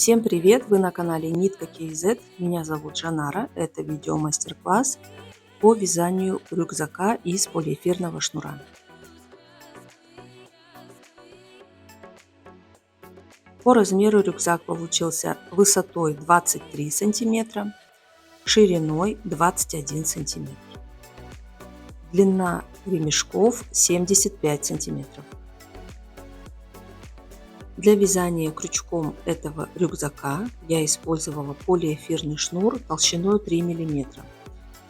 Всем привет! Вы на канале Нитка KZ. Меня зовут Жанара. Это видео мастер-класс по вязанию рюкзака из полиэфирного шнура. По размеру рюкзак получился высотой 23 сантиметра, шириной 21 сантиметр. Длина ремешков 75 сантиметров. Для вязания крючком этого рюкзака я использовала полиэфирный шнур толщиной 3 мм.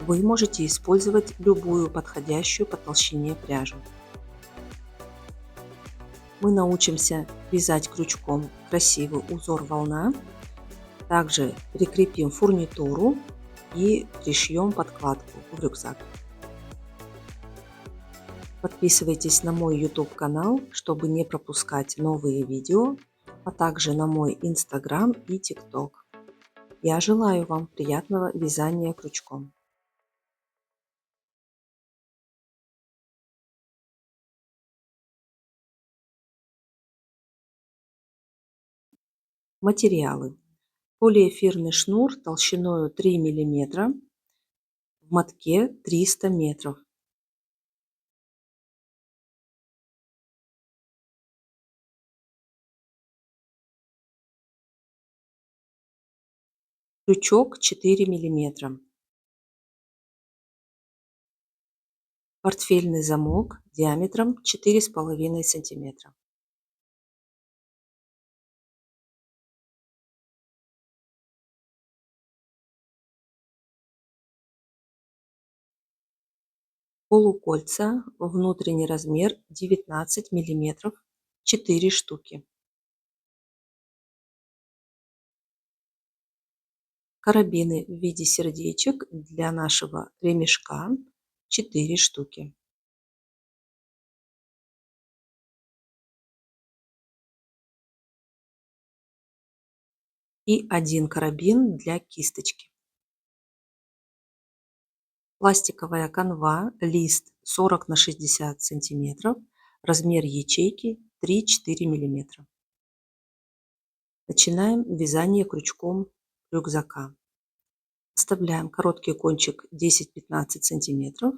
Вы можете использовать любую подходящую по толщине пряжу. Мы научимся вязать крючком красивый узор волна. Также прикрепим фурнитуру и пришьем подкладку в рюкзак. Подписывайтесь на мой YouTube канал, чтобы не пропускать новые видео, а также на мой Instagram и TikTok. Я желаю вам приятного вязания крючком. Материалы. Полиэфирный шнур толщиной 3 мм, в мотке 300 метров. Крючок 4 мм. Портфельный замок диаметром 4,5 см. Полукольца, внутренний размер 19 мм, 4 штуки. Карабины в виде сердечек для нашего ремешка 4 штуки. И один карабин для кисточки. Пластиковая канва, лист 40 на 60 сантиметров, размер ячейки 3-4 мм. Начинаем вязание крючком рюкзака. Оставляем короткий кончик 10-15 сантиметров,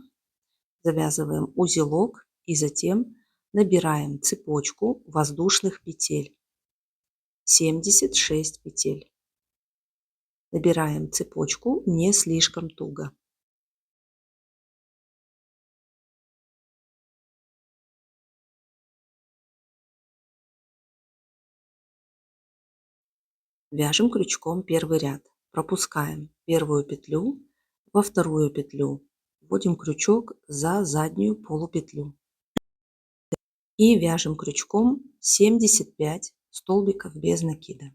завязываем узелок и затем набираем цепочку воздушных петель. 76 петель. Набираем цепочку не слишком туго. Вяжем крючком первый ряд. Пропускаем первую петлю, во вторую петлю вводим крючок за заднюю полупетлю и вяжем крючком 75 столбиков без накида.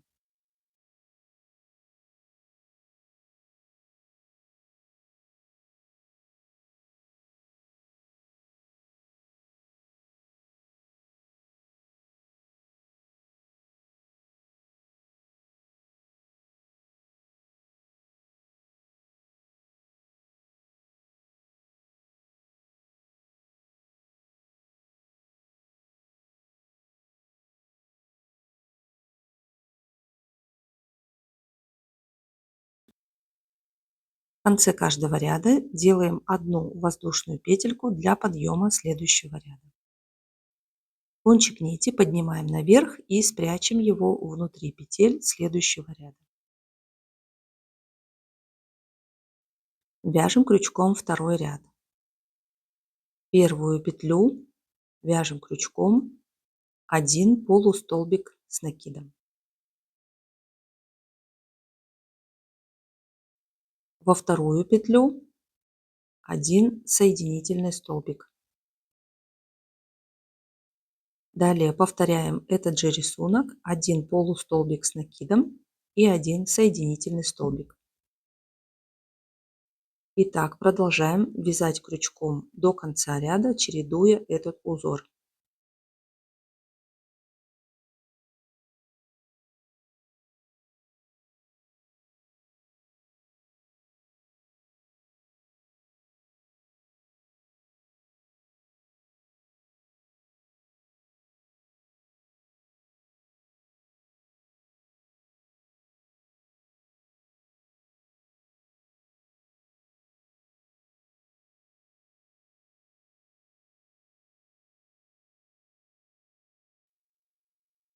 В конце каждого ряда делаем одну воздушную петельку для подъема следующего ряда. Кончик нити поднимаем наверх и спрячем его внутри петель следующего ряда. Вяжем крючком второй ряд. Первую петлю вяжем крючком, 1 полустолбик с накидом. Во вторую петлю 1 соединительный столбик. Далее повторяем этот же рисунок, 1 полустолбик с накидом и 1 соединительный столбик. И так продолжаем вязать крючком до конца ряда, чередуя этот узор.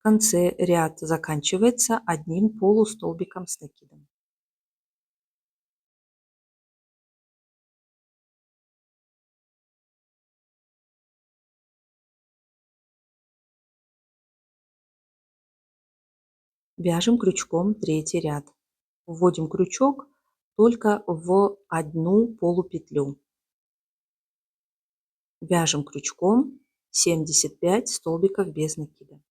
В конце ряд заканчивается одним полустолбиком с накидом. Вяжем крючком третий ряд. Вводим крючок только в одну полупетлю. Вяжем крючком 75 столбиков без накида.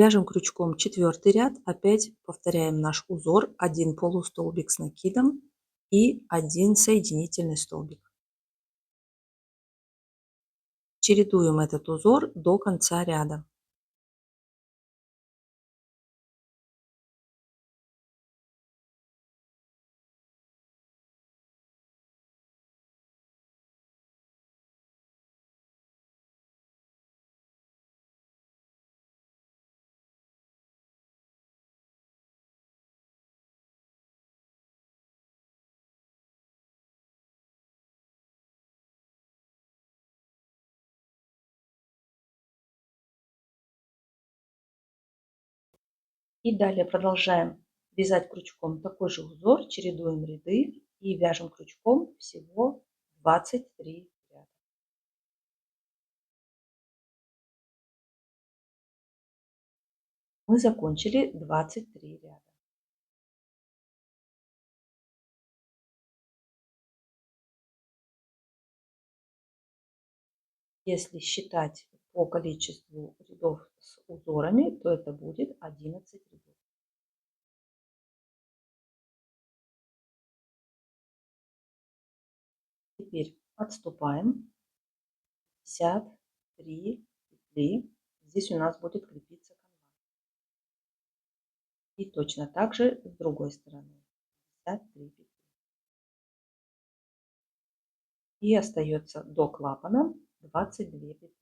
Вяжем крючком четвертый ряд, опять повторяем наш узор, 1 полустолбик с накидом и 1 соединительный столбик. Чередуем этот узор до конца ряда. И далее продолжаем вязать крючком такой же узор, чередуем ряды и вяжем крючком всего 23 ряда. Мы закончили 23 ряда. Если считать по количеству рядов с узорами, то это будет 11 рядов. Теперь отступаем 53 петли. Здесь у нас будет крепиться канвас. И точно так же с другой стороны 53 петли. И остается до клапана 22 петли.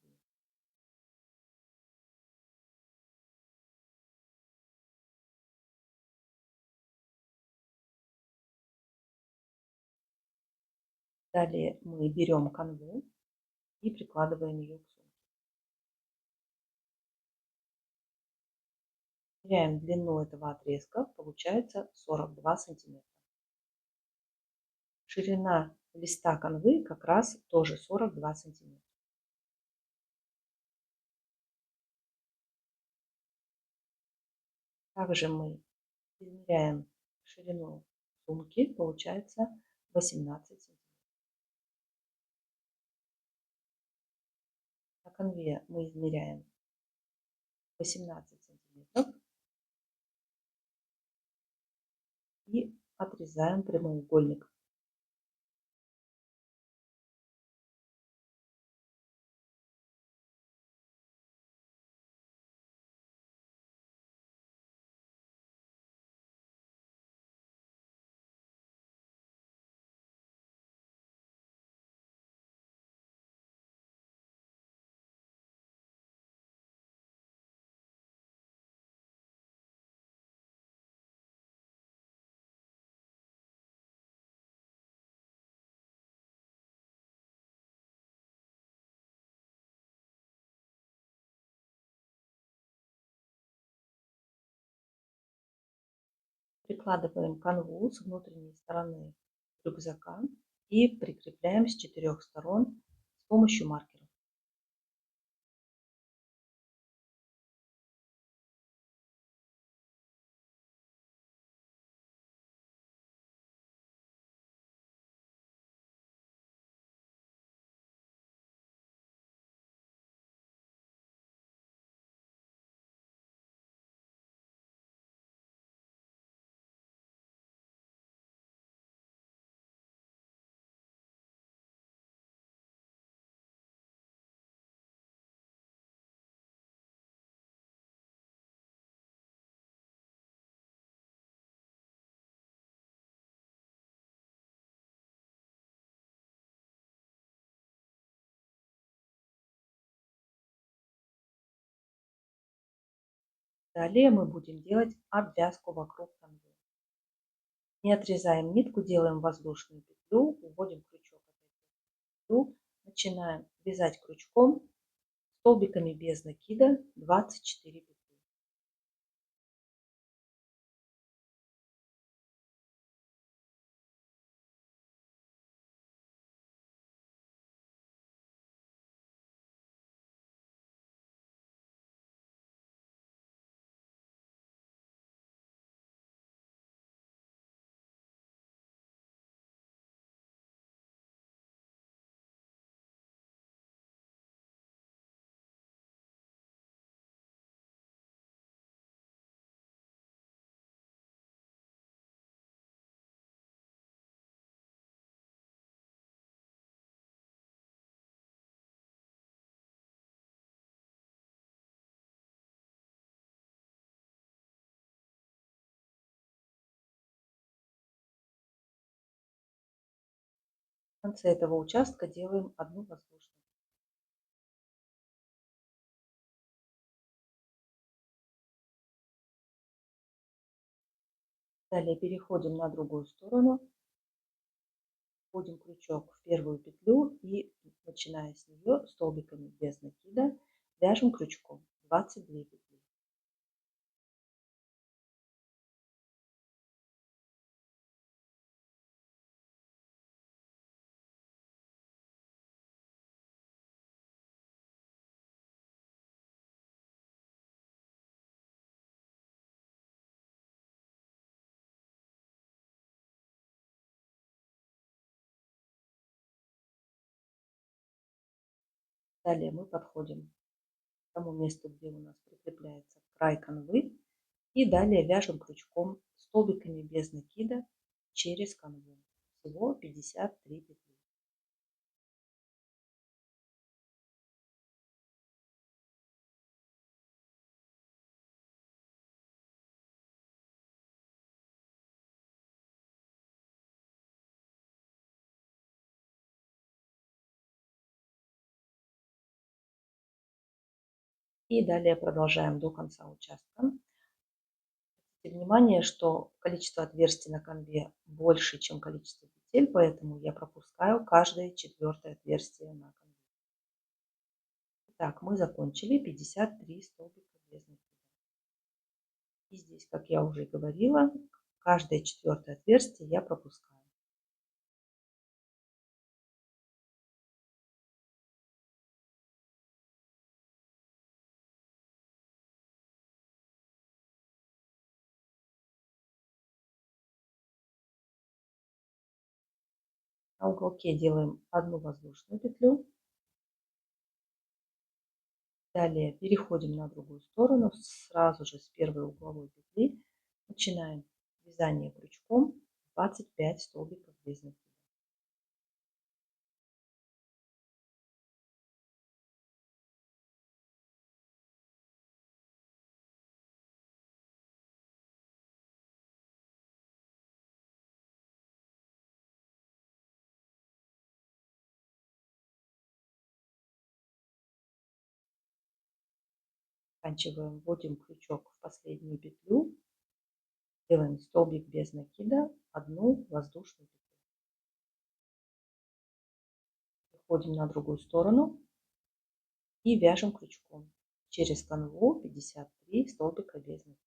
Далее мы берем канву и прикладываем ее к сумке. Меряем длину этого отрезка, получается 42 сантиметра. Ширина листа канвы как раз тоже 42 сантиметра. Также мы измеряем ширину сумки, получается 18 сантиметров. На канве мы измеряем 18 сантиметров и отрезаем прямоугольник. Прикладываем канву с внутренней стороны рюкзака и прикрепляем с 4 сторон с помощью маркеров. Далее мы будем делать обвязку вокруг канвы. Не отрезаем нитку, делаем воздушную петлю, уводим крючок в петлю, начинаем вязать крючком столбиками без накида 24 петли. В конце этого участка делаем одну воздушную. Далее переходим на другую сторону, вводим крючок в первую петлю и, начиная с нее, столбиками без накида вяжем крючком 22 петли. Далее мы подходим к тому месту, где у нас прикрепляется край канвы, и далее вяжем крючком столбиками без накида через канву. Всего 53 петли. И далее продолжаем до конца участка. Обратите внимание, что количество отверстий на канве больше, чем количество петель, поэтому я пропускаю каждое 4-е отверстие на канве. Так, мы закончили 53 столбика без накида. И здесь, как я уже говорила, каждое 4-е отверстие я пропускаю. На уголке делаем одну воздушную петлю. Далее переходим на другую сторону, сразу же с первой угловой петли начинаем вязание крючком 25 столбиков без накида. Заканчиваем, вводим крючок в последнюю петлю, делаем столбик без накида, одну воздушную петлю. Переходим на другую сторону и вяжем крючком через канву 53 столбика без накида.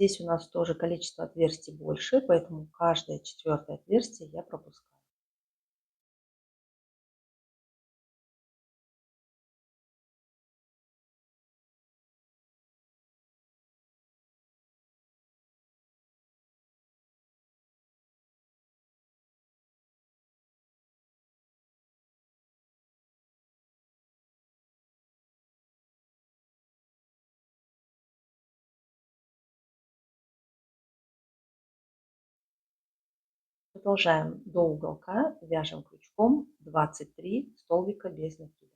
Здесь у нас тоже количество отверстий больше, поэтому каждое четвертое отверстие я пропускаю. Продолжаем до уголка, вяжем крючком 23 столбика без накида.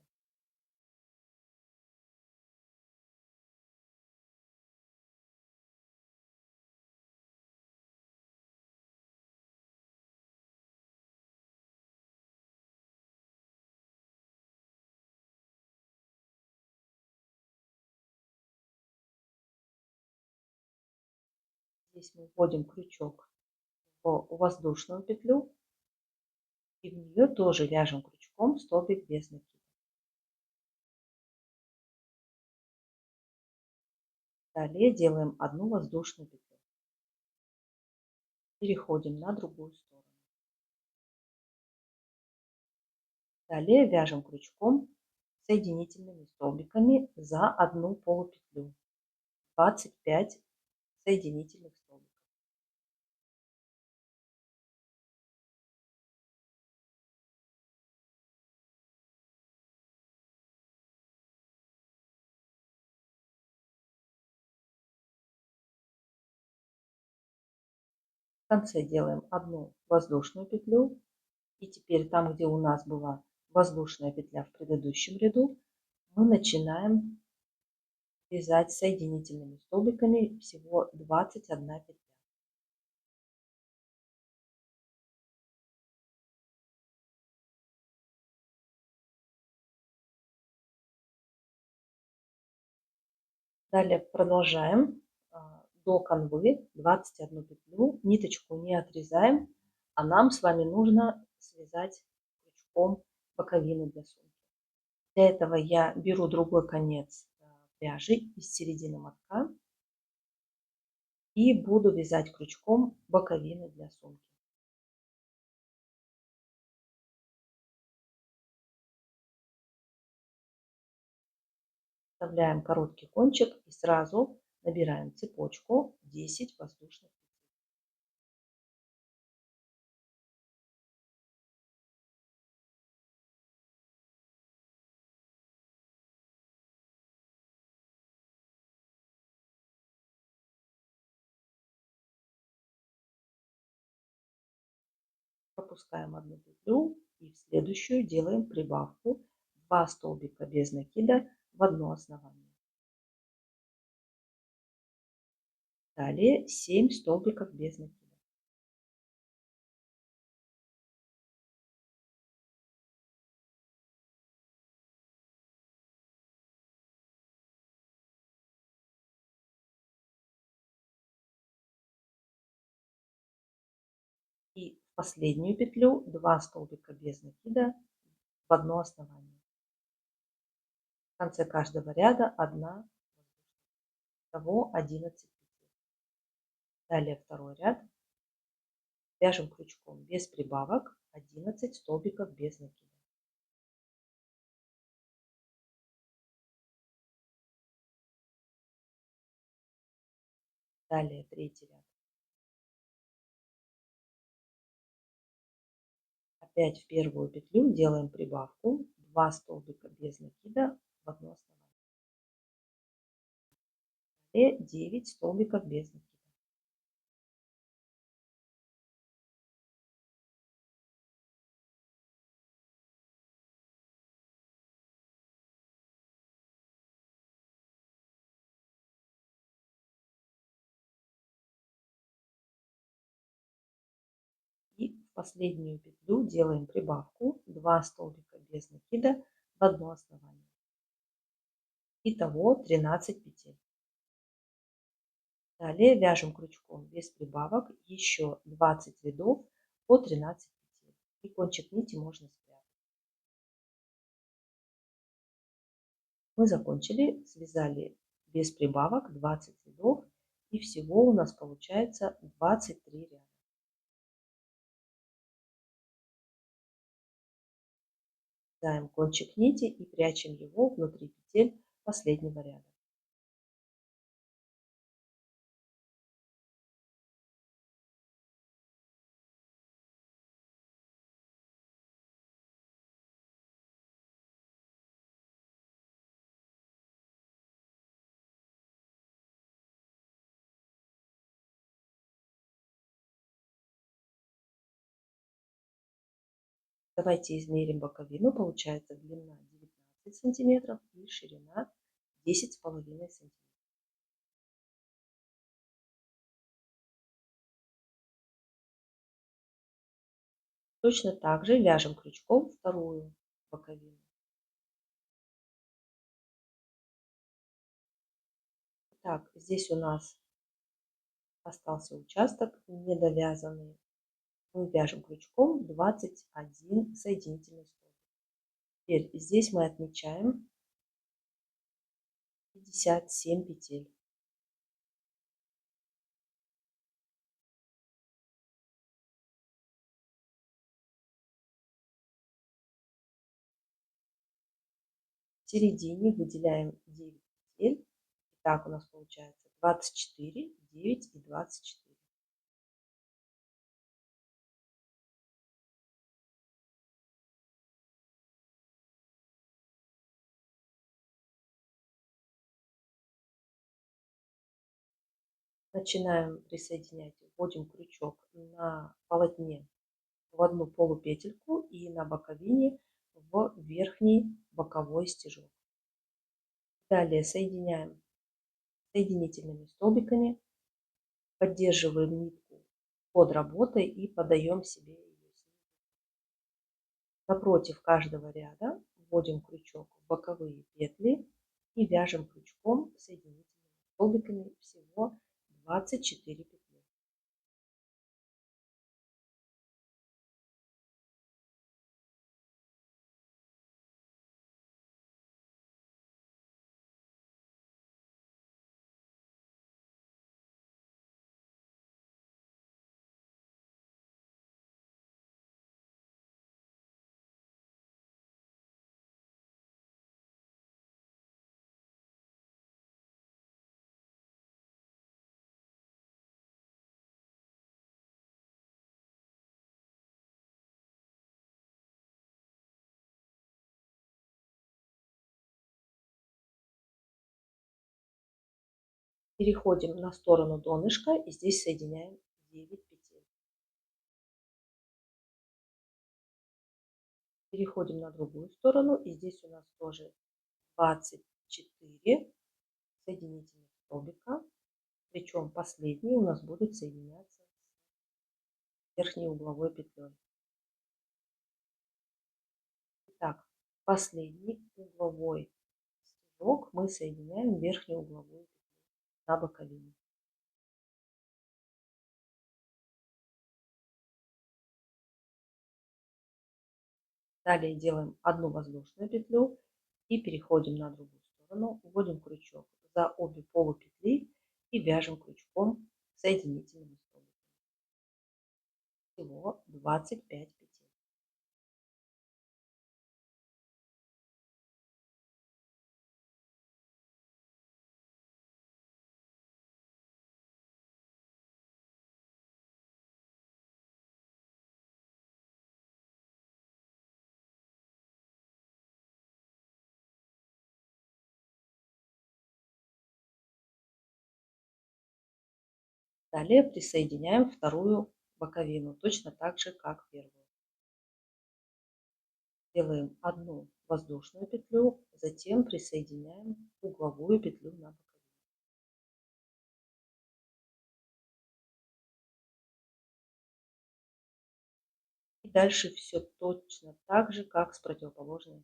Здесь мы вводим крючок в воздушную петлю и в нее тоже вяжем крючком столбик без накида. Далее делаем одну воздушную петлю. Переходим на другую сторону. Далее вяжем крючком соединительными столбиками за одну полупетлю. 25 соединительных столбиков. В конце делаем одну воздушную петлю. И теперь там, где у нас была воздушная петля в предыдущем ряду, мы начинаем вязать соединительными столбиками всего 21 петля. Далее продолжаем до канвы 21 петлю, ниточку не отрезаем, а нам с вами нужно связать крючком боковину для сумки. Для этого я беру другой конец пряжи из середины мотка и буду вязать крючком боковины для сумки. Вставляем короткий кончик и сразу набираем цепочку 10 воздушных петель. Пропускаем одну петлю и в следующую делаем прибавку 2 столбика без накида в одно основание. Далее 7 столбиков без накида. И в последнюю петлю 2 столбика без накида в одно основание. В конце каждого ряда 1, того 11 петель. Далее второй ряд. Вяжем крючком без прибавок 11 столбиков без накида. Далее третий ряд. Опять в первую петлю делаем прибавку 2 столбика без накида в одно основание. Далее 9 столбиков без накида. И в последнюю петлю делаем прибавку 2 столбика без накида в одно основание. Итого 13 петель. Далее вяжем крючком без прибавок еще 20 рядов по 13 петель. И кончик нити можно спрятать. Мы закончили, связали без прибавок 20 рядов И всего у нас получается 23 ряда. Вязаем кончик нити и прячем его внутри петель последнего ряда. Давайте измерим боковину. Получается длина 19 сантиметров и ширина 10,5 сантиметров. Точно так же вяжем крючком вторую боковину. Так, здесь у нас остался участок недовязанный. Мы вяжем крючком 21 соединительный столбик. Теперь здесь мы отмечаем 57 петель. В середине выделяем 9 петель. Так у нас получается 24, 9 и 24. Начинаем присоединять, вводим крючок на полотне в одну полупетельку и на боковине в верхний боковой стежок. Далее соединяем соединительными столбиками, поддерживаем нитку под работой и подаем себе ее. Напротив каждого ряда вводим крючок в боковые петли и вяжем крючком соединительными столбиками всего 24 петли. Переходим на сторону донышка и здесь соединяем 9 петель. Переходим на другую сторону и здесь у нас тоже 24 соединительных столбика, причем последний у нас будет соединяться с верхней угловой петлей. Итак, последний угловой стежок мы соединяем верхнюю угловую петлю на боковине. Далее делаем одну воздушную петлю и переходим на другую сторону, вводим крючок за обе полупетли и вяжем крючком соединительными столбиками. Всего 25 петель. Далее присоединяем вторую боковину, точно так же, как первую. Делаем одну воздушную петлю, затем присоединяем угловую петлю на боковину. И дальше все точно так же, как с противоположной.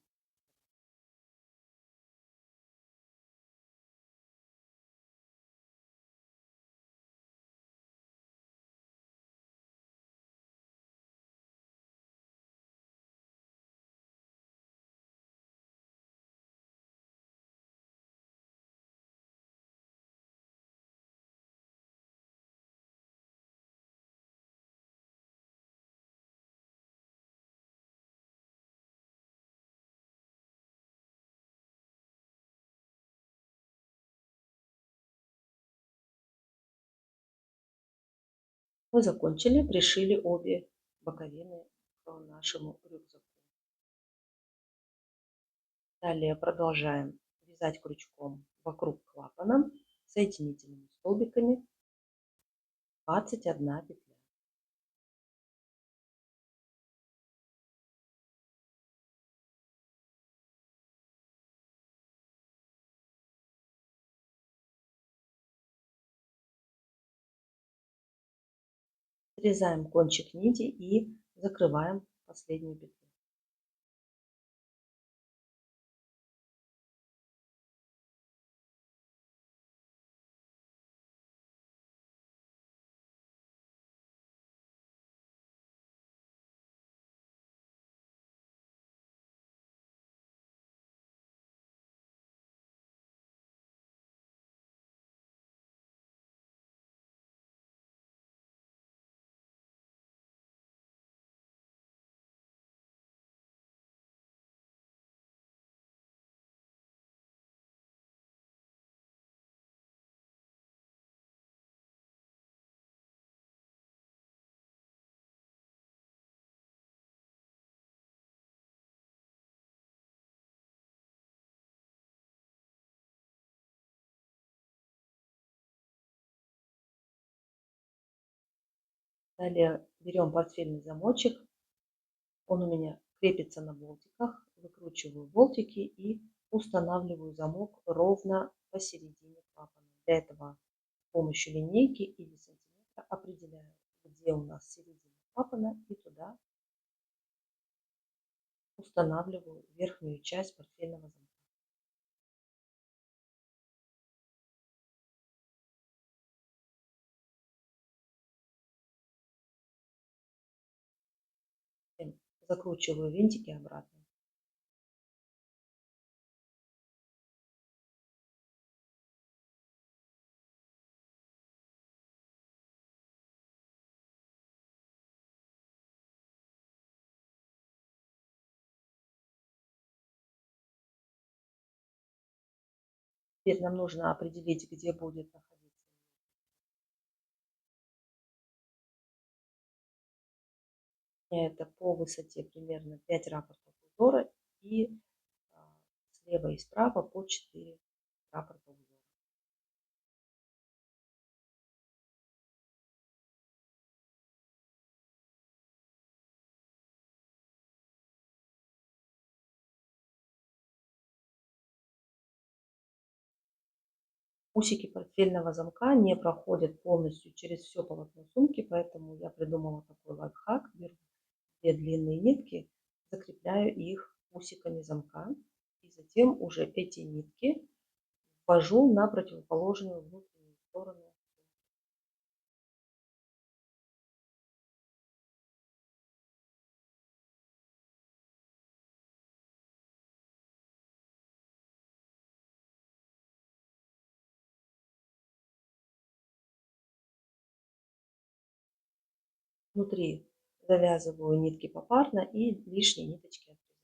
Мы закончили, пришили обе боковины к нашему рюкзаку. Далее продолжаем вязать крючком вокруг клапана соединительными столбиками 21 петля. Срезаем кончик нити и закрываем последнюю петлю. Далее берем портфельный замочек. Он у меня крепится на болтиках. Выкручиваю болтики и устанавливаю замок ровно посередине клапана. Для этого с помощью линейки или сантиметра определяю, где у нас середина клапана, и туда устанавливаю верхнюю часть портфельного замка. Закручиваю винтики обратно. Теперь нам нужно определить, где будет находиться. Это по высоте примерно 5 раппортов узора и слева и справа по 4 раппорта узора. Усики портфельного замка не проходят полностью через все полотно сумки, поэтому я придумала такой лайфхак. Беру 2 длинные нитки, закрепляю их усиками замка и затем уже эти нитки ввожу на противоположную внутреннюю сторону. Внутри завязываю нитки попарно и лишние ниточки отрезаю.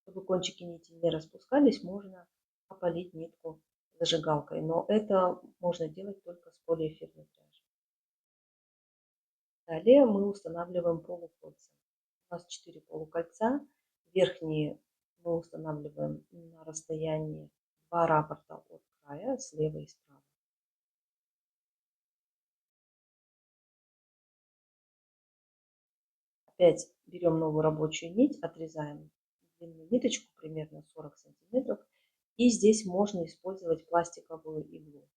Чтобы кончики нити не распускались, можно опалить нитку зажигалкой, но это можно делать только с полиэфирной пряжей. Далее мы устанавливаем полукольца. У нас 4 полукольца. Верхние мы устанавливаем на расстоянии 2 раппорта от края, слева и справа. Опять берем новую рабочую нить, отрезаем длинную ниточку, примерно 40 сантиметров. И здесь можно использовать пластиковую иглу.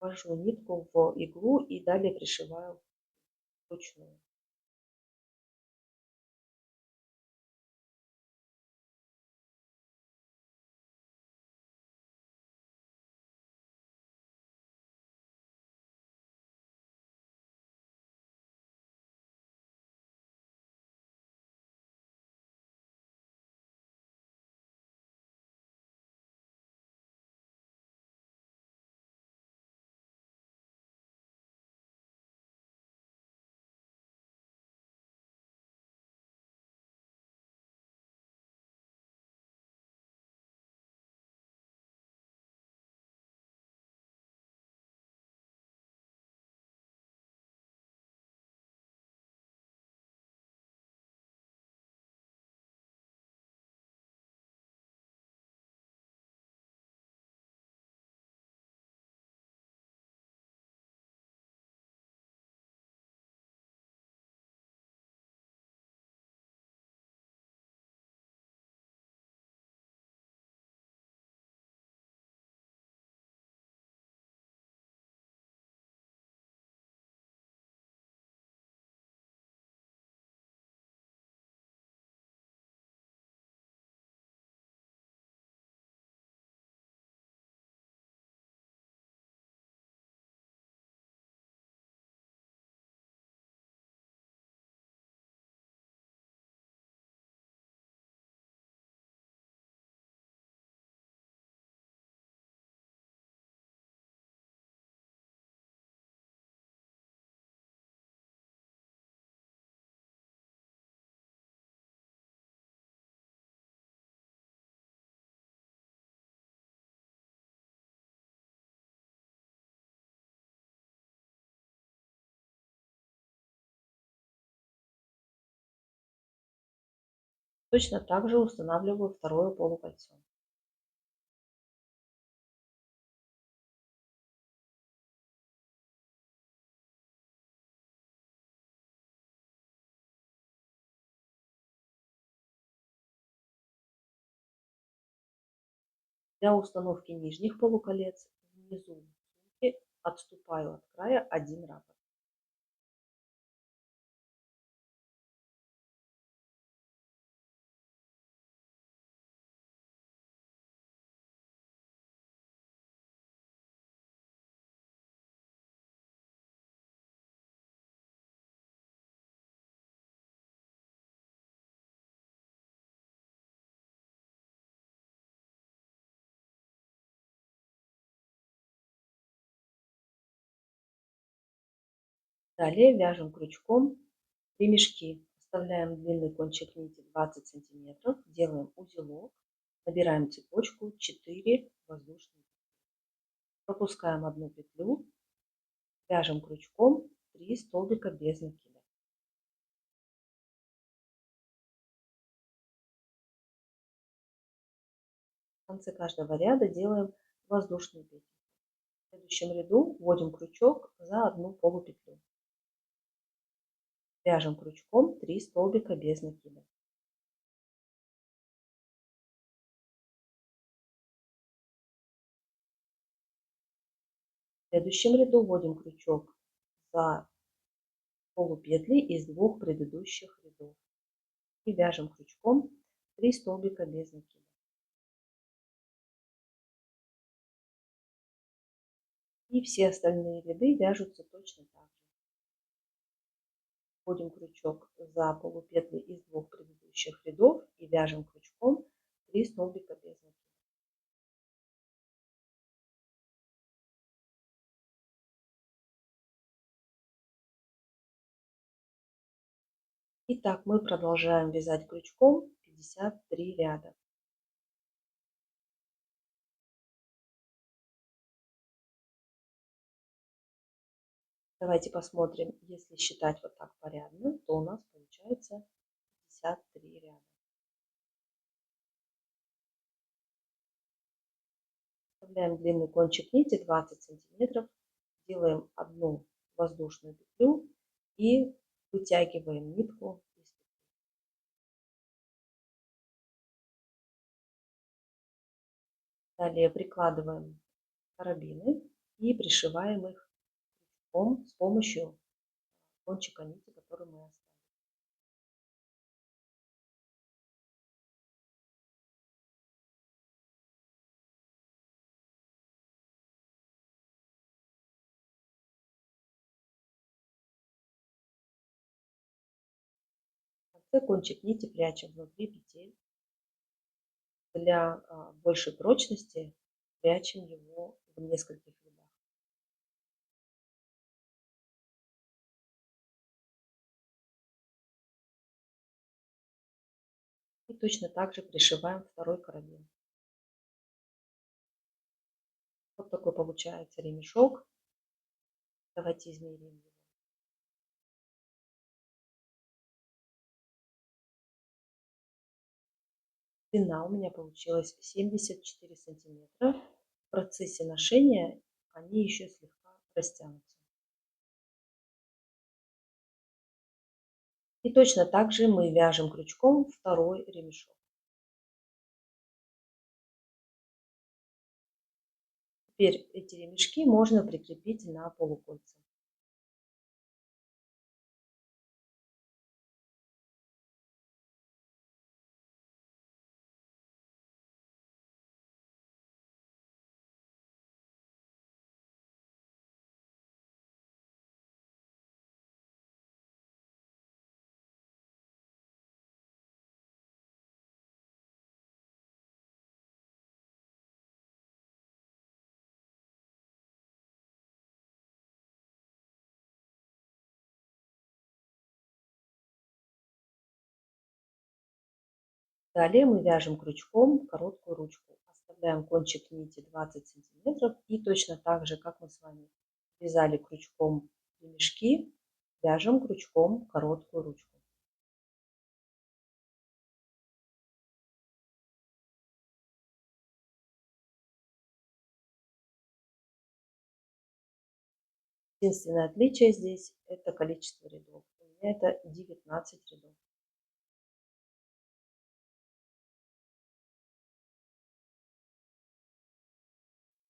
Ввожу нитку в иглу и далее пришиваю вручную. Точно так же устанавливаю второе полукольцо. Для установки нижних полуколец внизу сумки отступаю от края 1 раппорт. Далее вяжем крючком ремешки. Оставляем длинный кончик нити 20 сантиметров, делаем узелок, набираем цепочку 4 воздушные. Пропускаем одну петлю, вяжем крючком 3 столбика без накида. В конце каждого ряда делаем воздушную петлю. В следующем ряду вводим крючок за одну полупетлю. Вяжем крючком 3 столбика без накида. В следующем ряду вводим крючок за полупетли из 2 предыдущих рядов и вяжем крючком 3 столбика без накида. И все остальные ряды вяжутся точно так же. Вводим крючок за полупетли из 2 предыдущих рядов и вяжем крючком 3 столбика без накида. Итак, мы продолжаем вязать крючком 53 ряда. Давайте посмотрим, если считать вот так порядно, то у нас получается 53 ряда. Вставляем длинный кончик нити 20 сантиметров, делаем одну воздушную петлю и вытягиваем нитку из петли. Далее прикладываем карабины и пришиваем их с помощью кончика нити, который мы оставили. В конце кончик нити прячем внутри петель. Для большей прочности прячем его в нескольких рядах. И точно так же пришиваем второй карабин. Вот такой получается ремешок. Давайте измерим его. Длина у меня получилась 74 сантиметра. В процессе ношения они еще слегка растянутся. И точно так же мы вяжем крючком второй ремешок. Теперь эти ремешки можно прикрепить на полукольца. Далее мы вяжем крючком короткую ручку. Оставляем кончик нити 20 сантиметров и точно так же, как мы с вами вязали крючком ремешки, вяжем крючком короткую ручку. Единственное отличие здесь — это количество рядов. У меня это 19 рядов.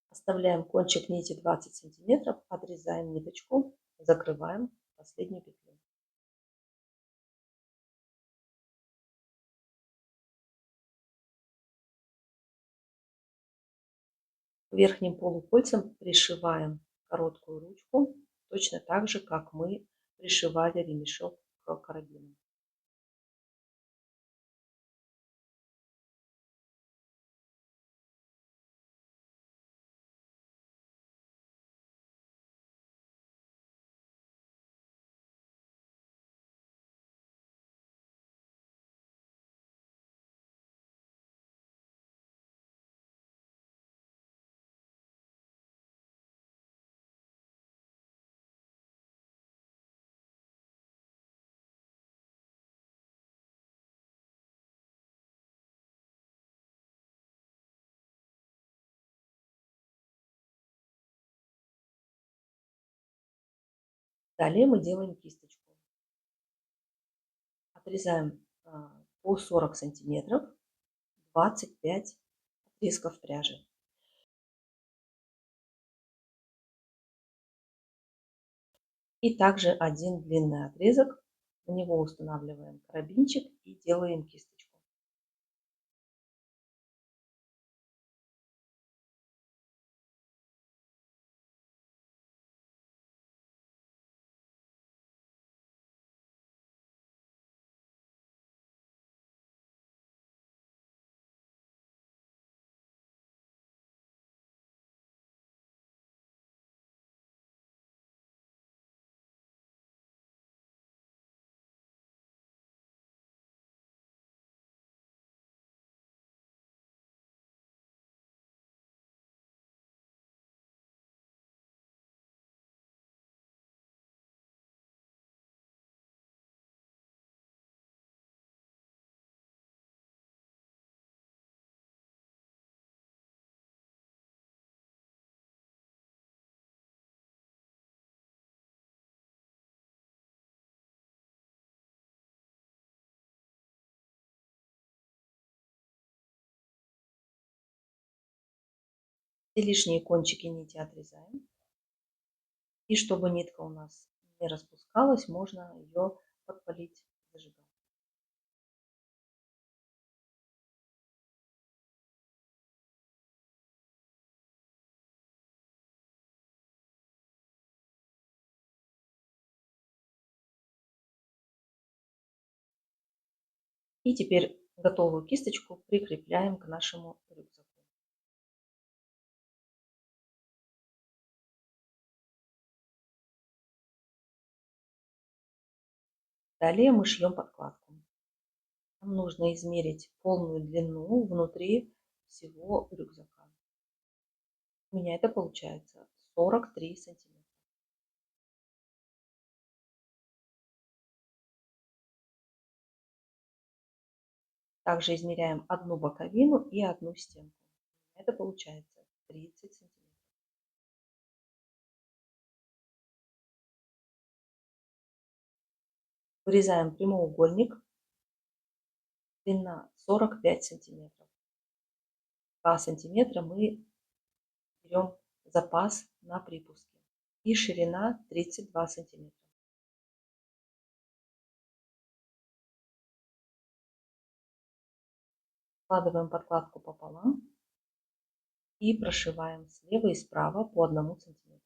Оставляем кончик нити 20 сантиметров, отрезаем ниточку, закрываем последнюю петлю. Верхним полукольцем пришиваем короткую ручку, точно так же, как мы пришивали ремешок к карабину. Далее мы делаем кисточку. Отрезаем по 40 сантиметров 25 отрезков пряжи. И также один длинный отрезок. На него устанавливаем карабинчик и делаем кисточку. Все лишние кончики нити отрезаем. И чтобы нитка у нас не распускалась, можно ее подпалить зажигалкой. И теперь готовую кисточку прикрепляем к нашему рюкзаку. Далее мы шьем подкладку. Нам нужно измерить полную длину внутри всего рюкзака. У меня это получается 43 сантиметра. Также измеряем одну боковину и одну стенку. Это получается 30 сантиметров. Вырезаем прямоугольник. Длина 45 сантиметров. 2 сантиметра мы берем запас на припуске. И ширина 32 сантиметра. Складываем подкладку пополам и прошиваем слева и справа по 1 сантиметру.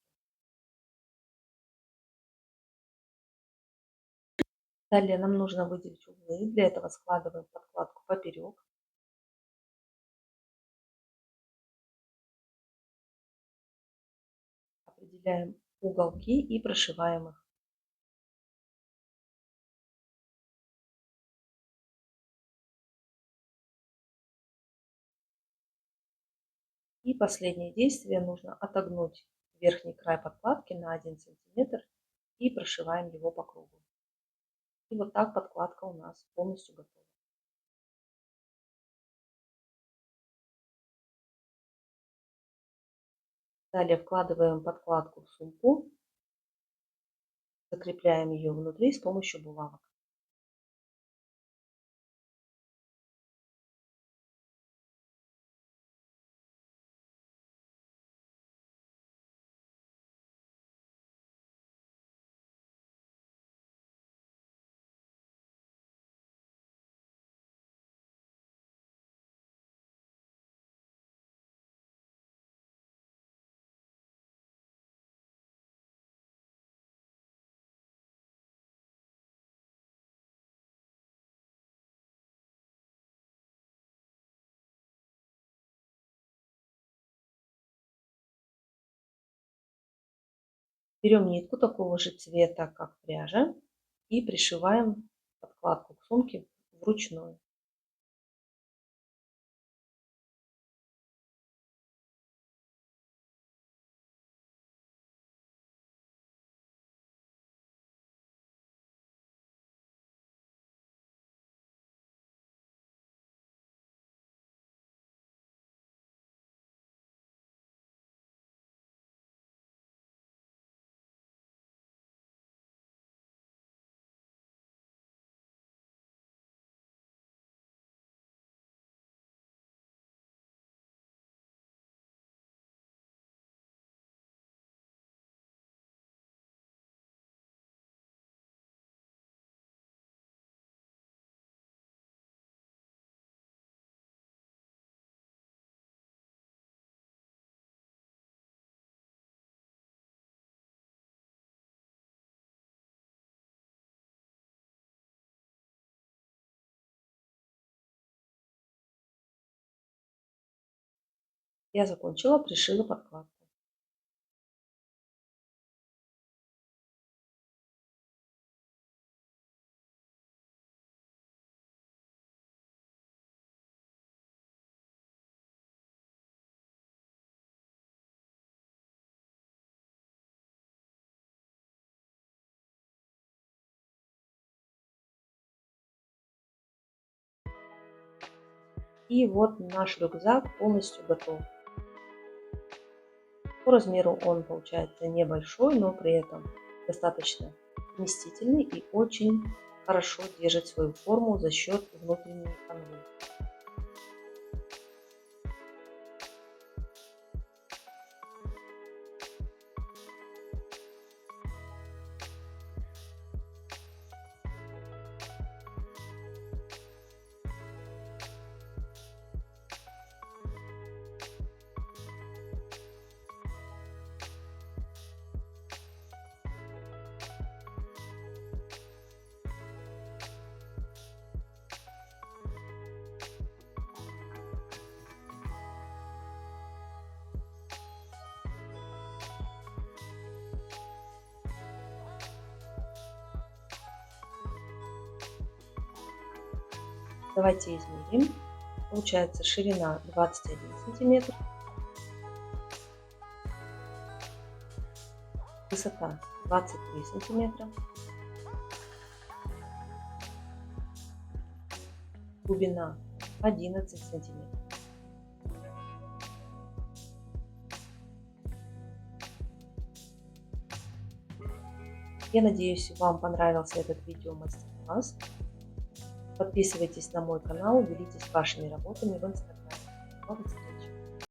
Далее нам нужно выделить углы. Для этого складываем подкладку поперек. Определяем уголки и прошиваем их. И последнее действие: нужно отогнуть верхний край подкладки на 1 сантиметр и прошиваем его по кругу. И вот так подкладка у нас полностью готова. Далее вкладываем подкладку в сумку Закрепляем ее внутри с помощью булавок. Берем нитку такого же цвета, как пряжа, и пришиваем подкладку к сумке вручную. Я закончила, пришила подкладку. И вот наш рюкзак полностью готов. По размеру он получается небольшой, но при этом достаточно вместительный и очень хорошо держит свою форму за счет внутренней канвы. Давайте измерим. Получается ширина 21 сантиметр, высота 23 сантиметра, глубина 11 сантиметров. Я надеюсь, вам понравился этот видео-мастер-класс. Подписывайтесь на мой канал, делитесь вашими работами в Инстаграме.